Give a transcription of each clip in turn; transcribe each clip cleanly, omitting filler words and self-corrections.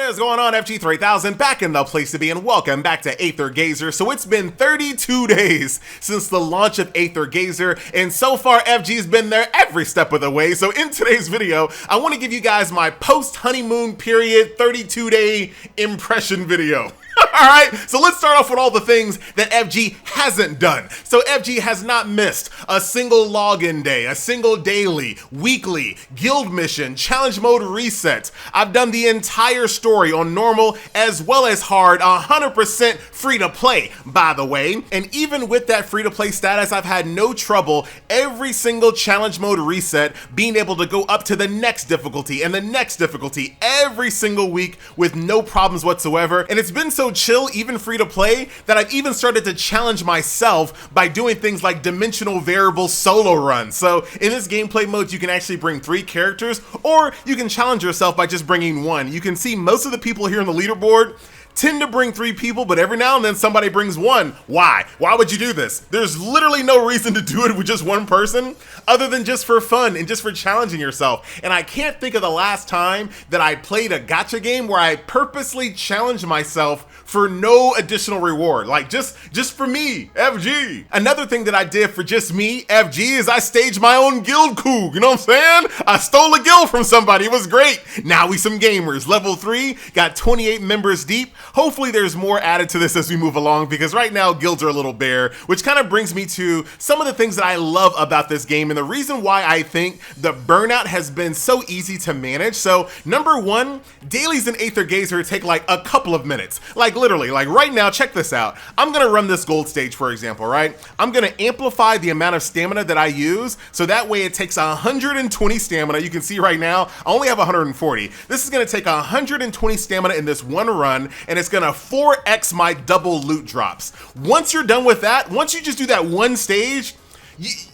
What is going on, FG3000? Back in the place to be, and welcome back to Aether Gazer. So it's been 32 days since the launch of Aether Gazer, and so far FG's been there every step of the way. So in today's video, I want to give you guys my post-honeymoon period 32-day impression video. Alright, so let's start off with all the things that FG hasn't done. So FG has not missed a single login day, a single daily, weekly, guild mission, challenge mode reset. I've done the entire story on normal as well as hard, 100% free to play, by the way. And even with that free to play status, I've had no trouble every single challenge mode reset being able to go up to the next difficulty and the next difficulty every single week with no problems whatsoever. And it's been so chill, even free to play, that I've even started to challenge myself by doing things like dimensional variable solo runs. So in this gameplay mode, you can actually bring 3 characters, or you can challenge yourself by just bringing 1. You can see most of the people here on the leaderboard tend to bring 3 people, but every now and then somebody brings 1. Why? Why would you do this? There's literally no reason to do it with just 1 person other than just for fun and just for challenging yourself. And I can't think of the last time that I played a gacha game where I purposely challenged myself for no additional reward. Like just for me, FG. Another thing that I did for just me, FG, is I staged my own guild coup. You know what I'm saying? I stole a guild from somebody. It was great. Now we some gamers. Level 3, got 28 members deep. Hopefully there's more added to this as we move along, because right now guilds are a little bare, which kind of brings me to some of the things that I love about this game and the reason why I think the Burnout has been so easy to manage. So number 1, dailies in Aether Gazer take like a couple of minutes. Like literally, like right now, check this out. I'm gonna run this gold stage, for example, right? I'm gonna amplify the amount of stamina that I use, so that way it takes 120 stamina. You can see right now, I only have 140. This is gonna take 120 stamina in this one run, and it's gonna 4x my double loot drops. Once you're done with that, once you just do that one stage,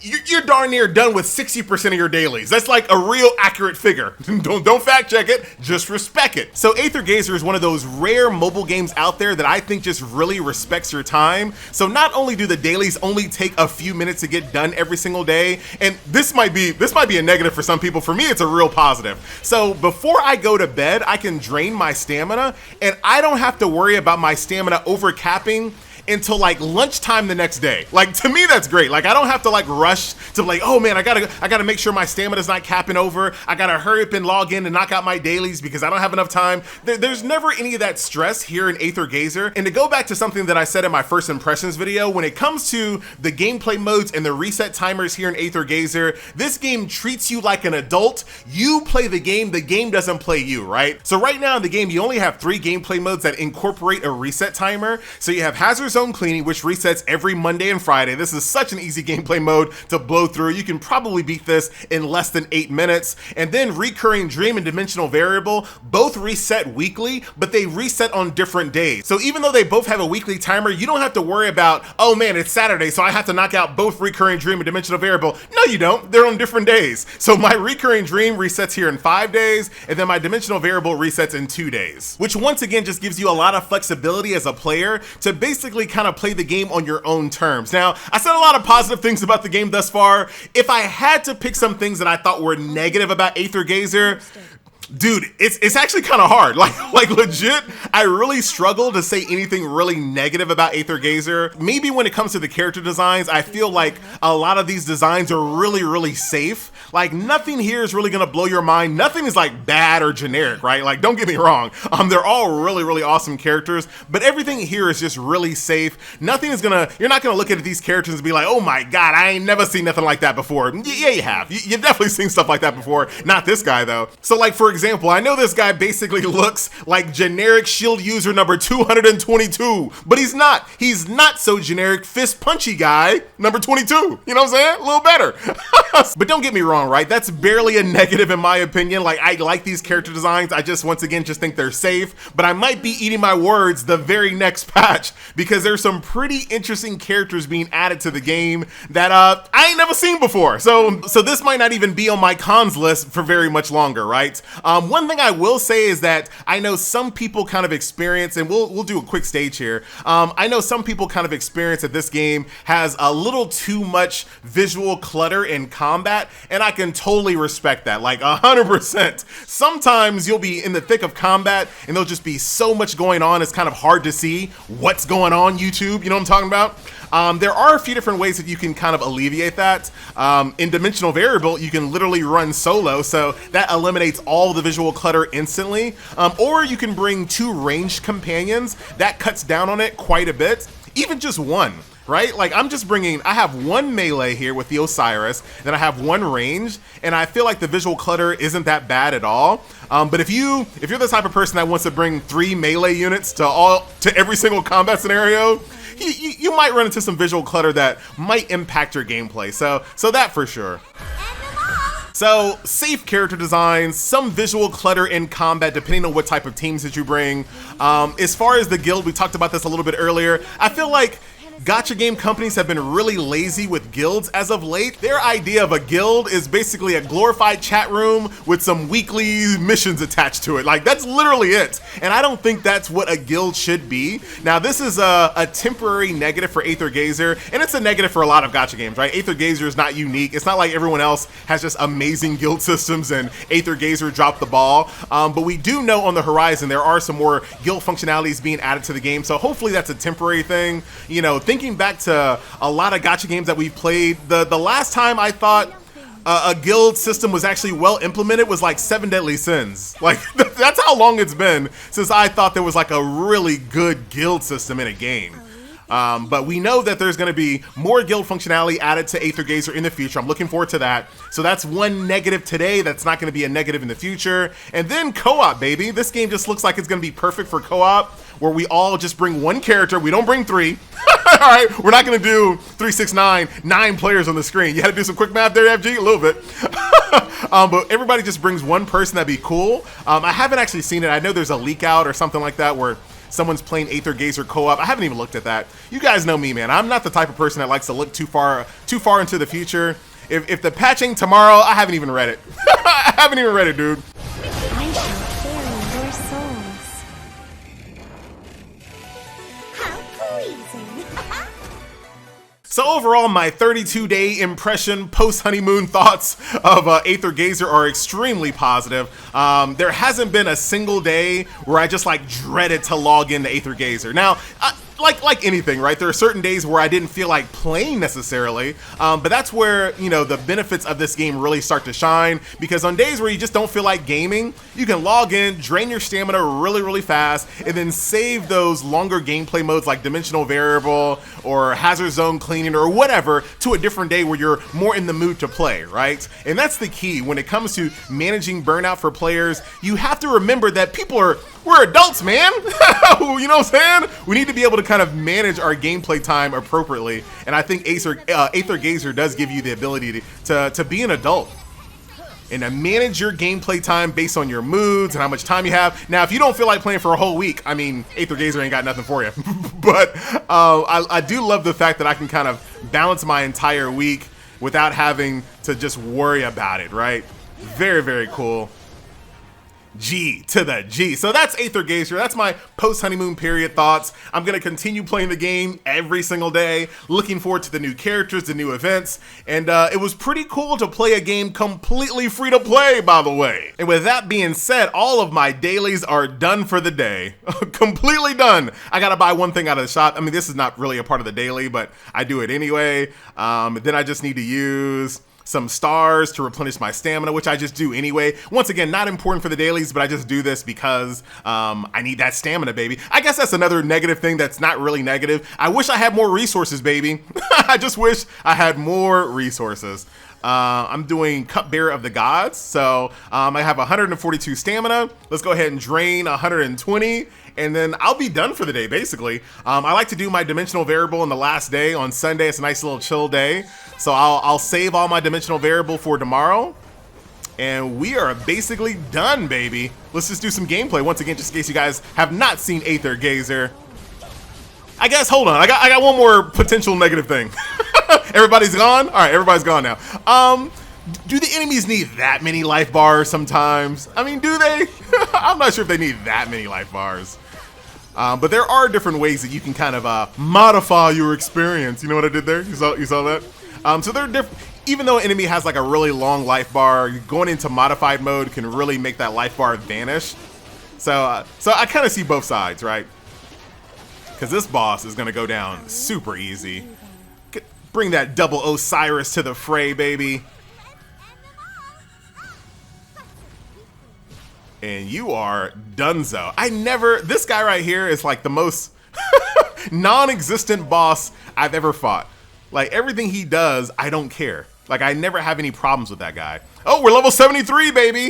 you're darn near done with 60% of your dailies. That's like a real accurate figure. Don't fact check it, just respect it. So Aether Gazer is one of those rare mobile games out there that I think just really respects your time. So not only do the dailies only take a few minutes to get done every single day, and this might be a negative for some people. For me, it's a real positive. So before I go to bed, I can drain my stamina, and I don't have to worry about my stamina overcapping until like lunchtime the next day. Like, to me, that's great. Like, I don't have to like rush to like, oh man, I gotta make sure my stamina's not capping over. I gotta hurry up and log in and knock out my dailies because I don't have enough time. There's never any of that stress here in Aether Gazer. And to go back to something that I said in my first impressions video, when it comes to the gameplay modes and the reset timers here in Aether Gazer, this game treats you like an adult. You play the game doesn't play you, right? So right now in the game, you only have 3 gameplay modes that incorporate a reset timer. So you have Hazard Zone Cleaning, which resets every Monday and Friday. This is such an easy gameplay mode to blow through. You can probably beat this in less than 8 minutes. And then Recurring Dream and Dimensional Variable both reset weekly, but they reset on different days. So even though they both have a weekly timer, you don't have to worry about, oh man, it's Saturday, so I have to knock out both Recurring Dream and Dimensional Variable. No, you don't. They're on different days. So my Recurring Dream resets here in 5 days, and then my Dimensional Variable resets in 2 days, which once again just gives you a lot of flexibility as a player to basically kind of play the game on your own terms. Now, I said a lot of positive things about the game thus far. If I had to pick some things that I thought were negative about Aether Gazer, dude, it's actually kind of hard. Like legit, I really struggle to say anything really negative about Aether Gazer. Maybe when it comes to the character designs, I feel like a lot of these designs are really safe. Like nothing here is really gonna blow your mind. Nothing is like bad or generic, right? Like don't get me wrong, they're all really awesome characters, but everything here is just really safe. Nothing is you're not gonna look at these characters and be like, oh my God, I ain't never seen nothing like that before. Yeah, you have. You've definitely seen stuff like that before. Not this guy though. So like for example, I know this guy basically looks like generic shield user number 222, but he's not. He's not so generic fist punchy guy number 22. You know what I'm saying? A little better. But don't get me wrong, right? That's barely a negative in my opinion. Like I like these character designs. I just once again just think they're safe, but I might be eating my words the very next patch because there's some pretty interesting characters being added to the game that I ain't never seen before. So this might not even be on my cons list for very much longer, right? One thing I will say is that I know some people kind of experience, and we'll do a quick stage here. I know some people kind of experience that this game has a little too much visual clutter in combat, and I can totally respect that, like 100%. Sometimes you'll be in the thick of combat and there'll just be so much going on, it's kind of hard to see what's going on YouTube, you know what I'm talking about? There are a few different ways that you can kind of alleviate that. In Dimensional Variable, you can literally run solo, so that eliminates all the visual clutter instantly. Or you can bring 2 ranged companions. That cuts down on it quite a bit. Even just one, right? Like I have 1 melee here with the Osiris, then I have 1 range, and I feel like the visual clutter isn't that bad at all. But if you're the type of person that wants to bring 3 melee units to every single combat scenario, you might run into some visual clutter that might impact your gameplay. So that for sure. So safe character designs, some visual clutter in combat depending on what type of teams that you bring. As far as the guild, we talked about this a little bit earlier. I feel like gacha game companies have been really lazy with guilds as of late. Their idea of a guild is basically a glorified chat room with some weekly missions attached to it. Like, that's literally it. And I don't think that's what a guild should be. Now, this is a temporary negative for Aether Gazer, and it's a negative for a lot of gacha games, right? Aether Gazer is not unique. It's not like everyone else has just amazing guild systems and Aether Gazer dropped the ball. But we do know on the horizon there are some more guild functionalities being added to the game. So hopefully that's a temporary thing. You know, thinking back to a lot of gacha games that we've played, the last time I thought a guild system was actually well implemented was like 7 Deadly Sins. Like, that's how long it's been since I thought there was like a really good guild system in a game. But we know that there's going to be more guild functionality added to Aether Gazer in the future. I'm looking forward to that. So that's one negative today that's not going to be a negative in the future. And then co-op, baby. This game just looks like it's going to be perfect for co-op, where we all just bring 1 character. We don't bring 3. All right, we're not going to do 3, 6, 9, 9 players on the screen. You had to do some quick math there, FG, a little bit. But everybody just brings 1 person. That'd be cool. I haven't actually seen it. I know there's a leak out or something like that where someone's playing Aether Gazer co-op. I haven't even looked at that. You guys know me, man. I'm not the type of person that likes to look too far into the future. If the patching tomorrow, I haven't even read it. I haven't even read it, dude. I shall carry your souls. How pleasing. So overall, my 32-day impression post-honeymoon thoughts of Aether Gazer are extremely positive. There hasn't been a single day where I just like dreaded to log into Aether Gazer. Now, like anything, right? There are certain days where I didn't feel like playing necessarily, but that's where, you know, the benefits of this game really start to shine, because on days where you just don't feel like gaming, you can log in, drain your stamina really, really fast, and then save those longer gameplay modes like Dimensional Variable or Hazard Zone Cleaning or whatever to a different day where you're more in the mood to play, right? And that's the key when it comes to managing burnout for players. You have to remember that we're adults, man. You know what I'm saying? We need to be able to kind of manage our gameplay time appropriately. And I think Aether Gazer does give you the ability to be an adult and to manage your gameplay time based on your moods and how much time you have. Now, if you don't feel like playing for a whole week, I mean, Aether Gazer ain't got nothing for you. But I do love the fact that I can kind of balance my entire week without having to just worry about it, right? Very, very cool. G to the G. So that's Aether Gazer. That's my post-honeymoon period thoughts. I'm going to continue playing the game every single day, looking forward to the new characters, the new events, and it was pretty cool to play a game completely free to play, by the way. And with that being said, all of my dailies are done for the day. Completely done. I got to buy one thing out of the shop. I mean, this is not really a part of the daily, but I do it anyway. Then I just need to use some stars to replenish my stamina, which I just do anyway. Once again, not important for the dailies, but I just do this because I need that stamina, baby. I guess that's another negative thing that's not really negative. I wish I had more resources, baby. I just wish I had more resources. I'm doing Cupbearer of the Gods, so I have 142 stamina. Let's go ahead and drain 120, and then I'll be done for the day, basically. I like to do my Dimensional Variable on the last day. On Sunday, it's a nice little chill day. So I'll save all my Dimensional Variable for tomorrow. And we are basically done, baby. Let's just do some gameplay once again, just in case you guys have not seen Aether Gazer. I guess, hold on, I got one more potential negative thing. Everybody's gone? All right, everybody's gone now. Do the enemies need that many life bars sometimes? I mean, do they? I'm not sure if they need that many life bars. But there are different ways that you can kind of modify your experience. You know what I did there? You saw that? So they're different. Even though an enemy has like a really long life bar, going into modified mode can really make that life bar vanish. So I kind of see both sides, right? Because this boss is going to go down super easy. Bring that double Osiris to the fray, baby. And you are donezo. This guy right here is like the most non-existent boss I've ever fought. Like everything he does, I don't care. Like I never have any problems with that guy. Oh, we're level 73, baby.